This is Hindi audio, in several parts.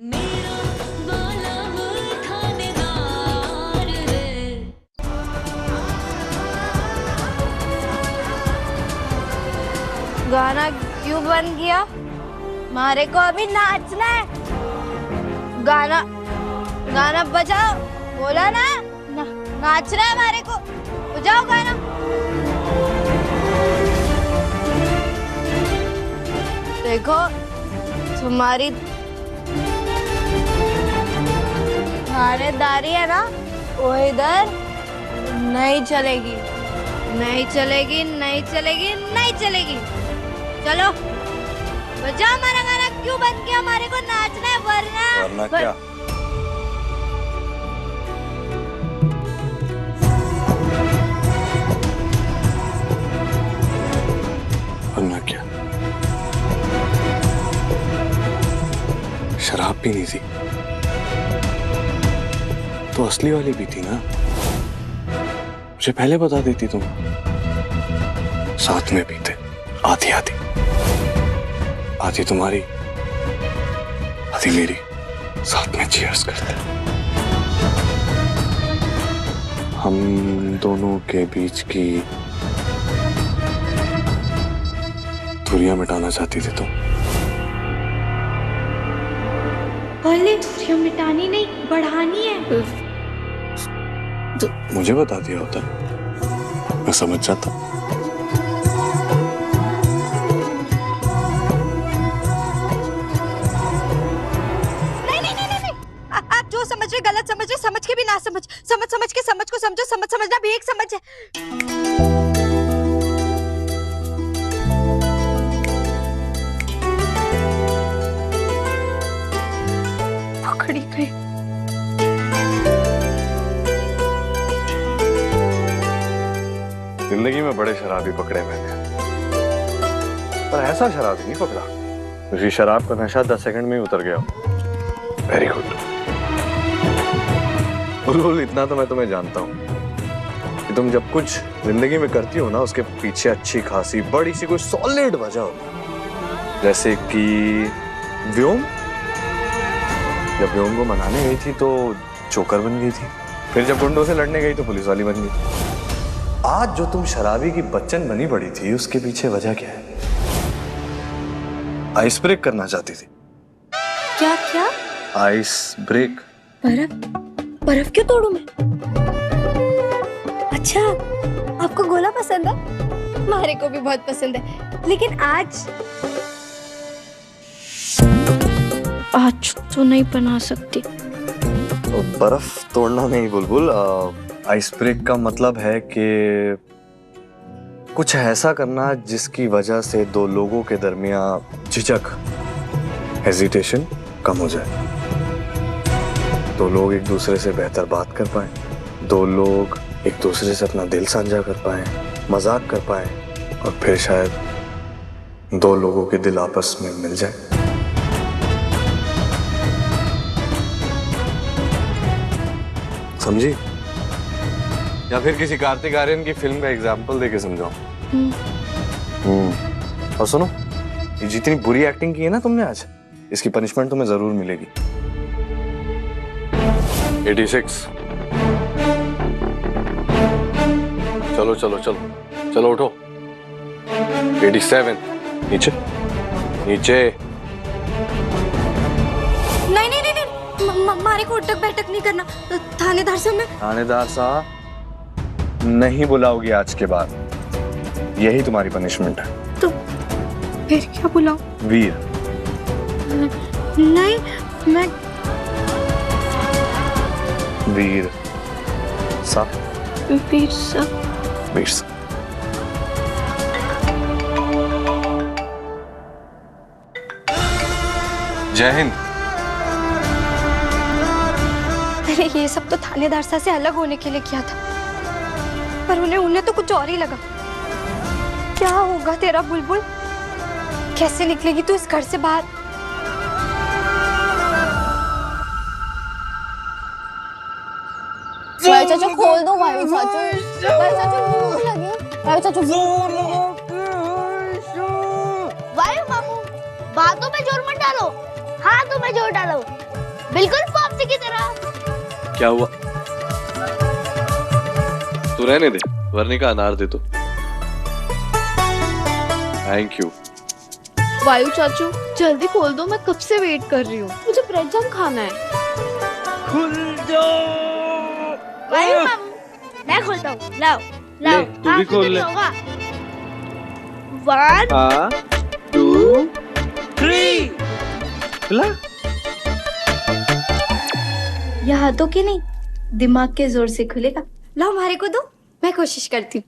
मेरा वाला वो थानेदार है। गाना क्यों बंद किया? मारे को अभी नाचना है। गाना गाना बजाओ, बोला ना, नाचना है मारे को, बजाओ गाना। देखो तुम्हारी थानेदारी है ना, वो इधर नहीं चलेगी, नहीं चलेगी, नहीं चलेगी, नहीं चलेगी। चलो बजाओ हमारा गाना। क्यों बंद किया? हमारे को नाचना है, वरना क्या? वरना क्या? शराब पीनी थी तो असली वाली भी थी ना, मुझे पहले बता देती तुम। साथ में पीते, आधी आधी, आधी तुम्हारी आधी मेरी, साथ में चीयर्स करते। हम दोनों के बीच की दूरियां मिटाना चाहती थी तुम। पहले दूरियां मिटानी नहीं, बढ़ानी है। तो मुझे बता दिया होता, मैं समझ जाता। आप जो समझ रहे गलत समझ रहे, समझ के भी ना समझ, समझ समझ के समझ को समझो। समझ समझना भी एक समझ है। पकड़ी गई। जिंदगी में बड़े शराबी पकड़े मैंने, पर ऐसा शराबी नहीं पकड़ा। उसी शराब का नशा 10 सेकंड में ही उतर गया। Very good. बुलबुल, इतना तो मैं तुम्हें जानता हूँ कि तुम जब कुछ जिंदगी में करती हो ना, उसके पीछे अच्छी खासी बड़ी सी कोई सॉलिड वजह हो। जैसे कि व्योम, जब व्योम को मनाने गई थी तो चोकर बन गई थी, फिर जब गुंडों से लड़ने गई तो पुलिस वाली बन गई। आज जो तुम शराबी की बच्चन बनी पड़ी थी, उसके पीछे वजह क्या है? आइस ब्रेक करना चाहती थी। क्या क्या? Ice break. बर्फ? बर्फ क्यों तोड़ू मैं? अच्छा, आपको गोला पसंद है? हमारे को भी बहुत पसंद है, लेकिन आज तो नहीं बना सकती। तो बर्फ तोड़ना नहीं बुलबुल, आइस ब्रेक का मतलब है कि कुछ ऐसा करना जिसकी वजह से दो लोगों के दरमियान झिझक, हेजिटेशन कम हो जाए। दो लोग एक दूसरे से बेहतर बात कर पाए, दो लोग एक दूसरे से अपना दिल साझा कर पाए, मजाक कर पाए, और फिर शायद दो लोगों के दिल आपस में मिल जाए। समझी? या फिर किसी कार्तिक आर्यन की फिल्म का एग्जाम्पल देके समझाओ। और सुनो, ये जितनी बुरी एक्टिंग की है ना तुमने आज, इसकी पनिशमेंट तुम्हें जरूर मिलेगी। 86। चलो चलो चलो चलो, उठो। 87। नीचे नीचे। नहीं नहीं नहीं, नहीं। हमारे को उठक बैठक नहीं करना। थानेदार साहब, मैं थानेदार साहब नहीं बुलाओगी आज के बाद, यही तुम्हारी पनिशमेंट है। तो फिर क्या बुलाऊं? वीर। नहीं, मैं वीर साहब। वीर साहब। वीर साहब। जय हिंद। अरे ये सब तो थानेदार साहब से अलग होने के लिए किया था, पर उन्हें तो कुछ और ही लगा। क्या होगा तेरा बुलबुल? कैसे निकलेगी तू इस घर से बाहर? भाई चाचू खोल दो, भाई चाचू, भाई चाचू भूख लगी, भाई चाचू भाई मामू, बातों पे जोर मत डालो, हाथों पे जोर डालो। बिल्कुल पॉप्सी की तरह। क्या हुआ? तू रहने दे, वर्णी का अनार दे तो। Thank you. वायु चाचू जल्दी खोल दो, मैं कब से वेट कर रही हूँ, मुझे ब्रेड जैम खाना है। खुल जाओ। वायु मामू मैं खोलता हूँ, लाओ लाओ। तू भी खोल ले। 1 2 3 खुला। यह हाथों के नहीं, दिमाग के जोर से खुलेगा। लाओ हमारे को दो, मैं कोशिश करती हूँ।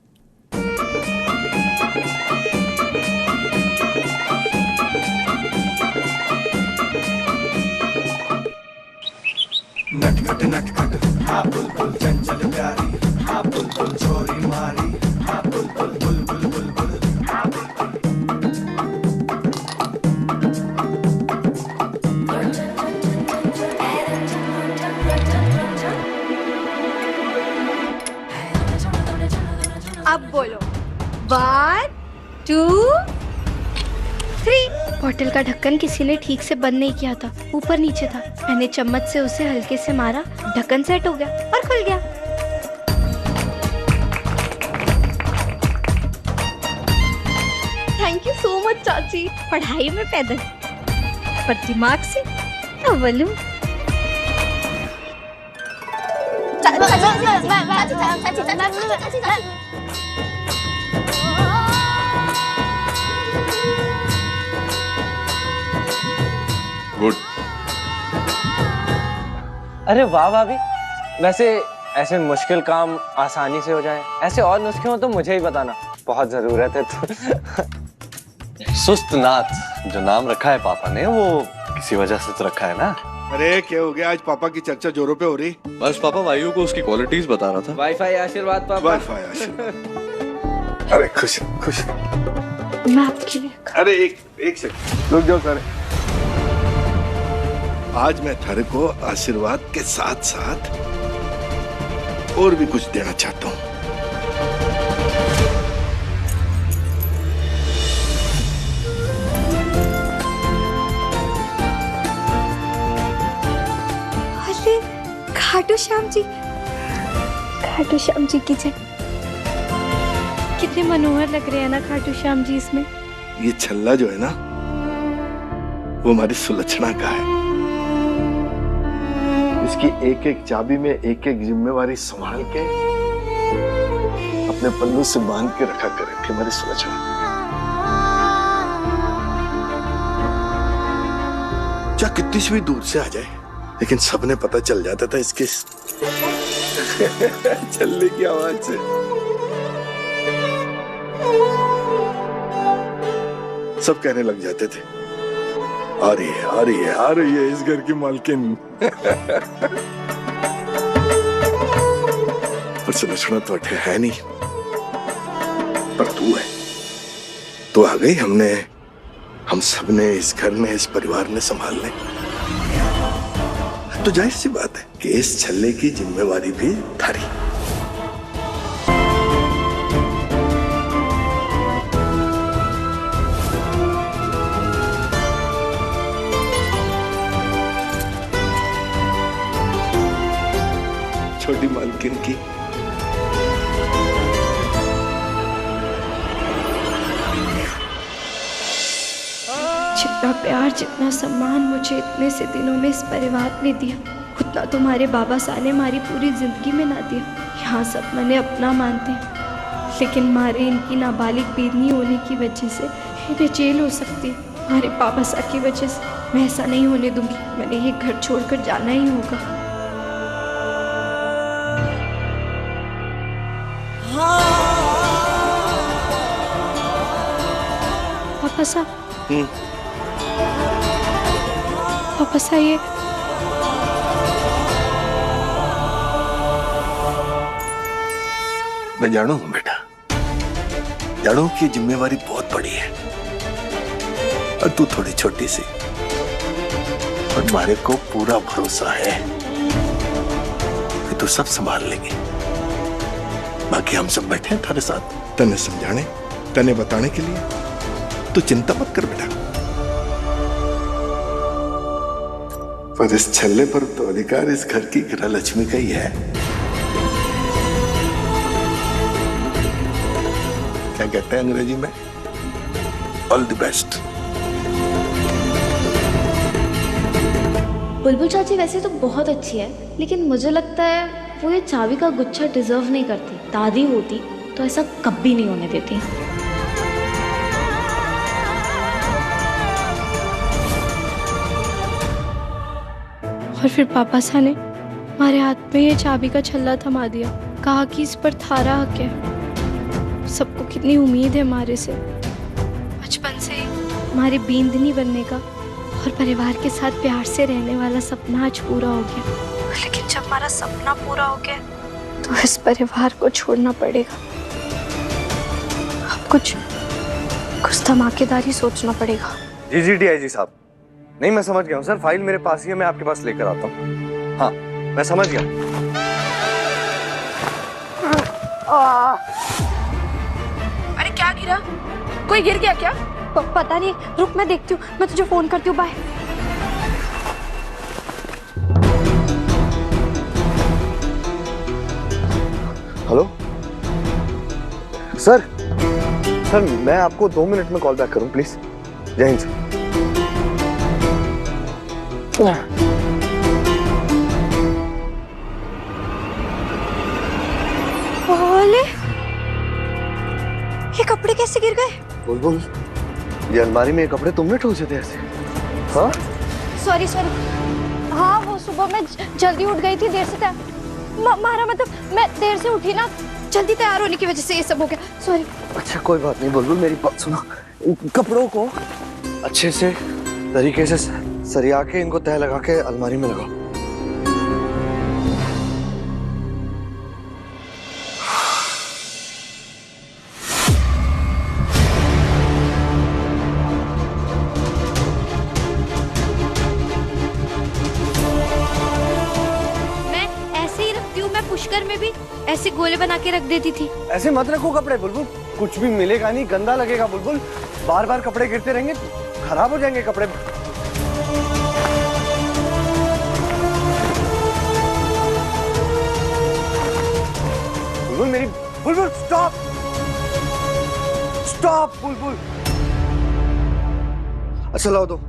अब बोलो 1 2 3। बॉटल का ढक्कन किसी ने ठीक से बंद नहीं किया था, ऊपर नीचे था। मैंने चम्मच से उसे हल्के से मारा, ढक्कन सेट हो गया और खुल गया। थैंक यू सो मच चाची। पढ़ाई में पैदल पर दिमाग से अव्वल हूँ। गुड। अरे वाह भाभी, वैसे ऐसे मुश्किल काम आसानी से हो जाए, ऐसे और नुस्खे हो तो मुझे ही बताना, बहुत जरूरत है। तो सुस्त नाथ जो नाम रखा है पापा ने, वो किसी वजह से तो रखा है ना। अरे क्या हो गया, आज पापा की चर्चा जोरों पे हो रही। बस पापा वायु को उसकी क्वालिटीज बता रहा था। वाईफाई आशीर्वाद पापा। वाईफाई आशीर्वाद। अरे खुश खुश। मैं आपके लिए अरे एक सेकंड रुक जाओ सारे। आज मैं थारे को आशीर्वाद के साथ साथ और भी कुछ देना चाहता हूँ। अरे खाटू श्याम जी, खाटू श्याम जी की जय। कितने मनोहर लग रहे हैं ना खाटू श्याम जी इसमें। ये छल्ला जो है ना, वो हमारी सुलक्षणा का है। इसकी एक एक चाबी में एक एक जिम्मेवारी संभाल के अपने पल्लू से बांध के रखा करे थी हमारी सुलक्षणा। चाहे कितनी सी भी दूर से आ जाए, लेकिन सबने पता चल जाता था इसके चलने की आवाज से। सब कहने लग जाते थे, आ रही है आ रही है आ रही है इस घर की मालकिन। पर सुलक्षणा तो है नहीं, पर तू है। तो आ गई, हम सब ने इस घर में, इस परिवार ने संभालने। तो जाहिर सी बात है कि इस छल्ले की जिम्मेवारी भी थारी। छोटी मालकिन की। जितना प्यार, जितना सम्मान मुझे इतने से दिनों में इस परिवार ने दिया, उतना तुम्हारे बाबा साहब ने हमारी पूरी जिंदगी में ना दिया। यहाँ सब मैंने अपना मानते हैं, लेकिन मारे इनकी नाबालिग बेदनी होने की वजह से इन्हें जेल हो सकती है। हमारे पापा साहब की वजह से मैं ऐसा नहीं होने दूंगी। मैंने ये घर छोड़कर जाना ही होगा। पापा साहब, पापा साहब, ये मैं जानू हूं बेटा, जानू की जिम्मेवारी बहुत बड़ी है और तू थोड़ी छोटी सी। और तुम्हारे को पूरा भरोसा है कि तू सब संभाल लेगी। बाकी हम सब बैठे हैं तुम्हारे साथ, तने समझाने, तने बताने के लिए। तू चिंता मत कर बेटा। पर इस छल्ले पर तो अधिकार इस घर की गृह लक्ष्मी का ही है। क्या कहते हैं अंग्रेजी में? All the best. बुलबुल चाची वैसे तो बहुत अच्छी है, लेकिन मुझे लगता है वो ये चाबी का गुच्छा डिजर्व नहीं करती। दादी होती तो ऐसा कभी नहीं होने देती। और फिर पापा सा ने हमारे हाथ में ये चाबी का छल्ला थमा दिया, कहा कि इस पर थारा हक है। सबको कितनी उम्मीद है हमारे से, बचपन से ही हमारी बींदनी बनने का और परिवार के साथ प्यार से रहने वाला सपना आज पूरा हो गया। लेकिन जब हमारा सपना पूरा हो गया तो इस परिवार को छोड़ना पड़ेगा। अब कुछ धमाकेदारी सोचना पड़ेगा। जी डीआईजी साहब, नहीं मैं समझ गया हूँ सर, फाइल मेरे पास ही है, मैं आपके पास लेकर आता हूँ। हाँ मैं समझ गया। अरे क्या गिरा? कोई गिर गया क्या? पता नहीं, रुक मैं देखती हूँ, मैं तुझे फोन करती हूँ। बाय। हेलो सर, मैं आपको 2 मिनट में कॉल बैक करूँ प्लीज। जय हिंद सर। ओले, ये कपड़े कैसे गिर गए? बुलबुल, ये अलमारी में ये कपड़े तुमने ठोसे थे ऐसे? हाँ सॉरी। हाँ वो सुबह मैं जल्दी उठ गई थी, देर से मारा मतलब मैं देर से उठी ना, जल्दी तैयार होने की वजह से ये सब हो गया। सॉरी। अच्छा कोई बात नहीं बुलबुल, मेरी बात सुनो। कपड़ों को अच्छे से तरीके से सरिया के इनको तह लगा के अलमारी में लगाओ। पुष्कर में भी ऐसे गोले बना के रख देती थी। ऐसे मत रखो कपड़े बुलबुल, कुछ भी मिलेगा नहीं, गंदा लगेगा बुलबुल। बार बार कपड़े गिरते रहेंगे, खराब हो जाएंगे कपड़े। बुलबुल मेरी, बुलबुल स्टॉप बुलबुल। अच्छा लाओ दो,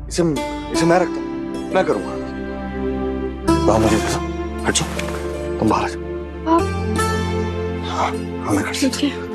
इसे मैं रखता हूँ, मैं करूंगा। लाओ मुझे, हट जाओ, तुम बाहर आ जाओ। हाँ मैं कर सकती हूँ।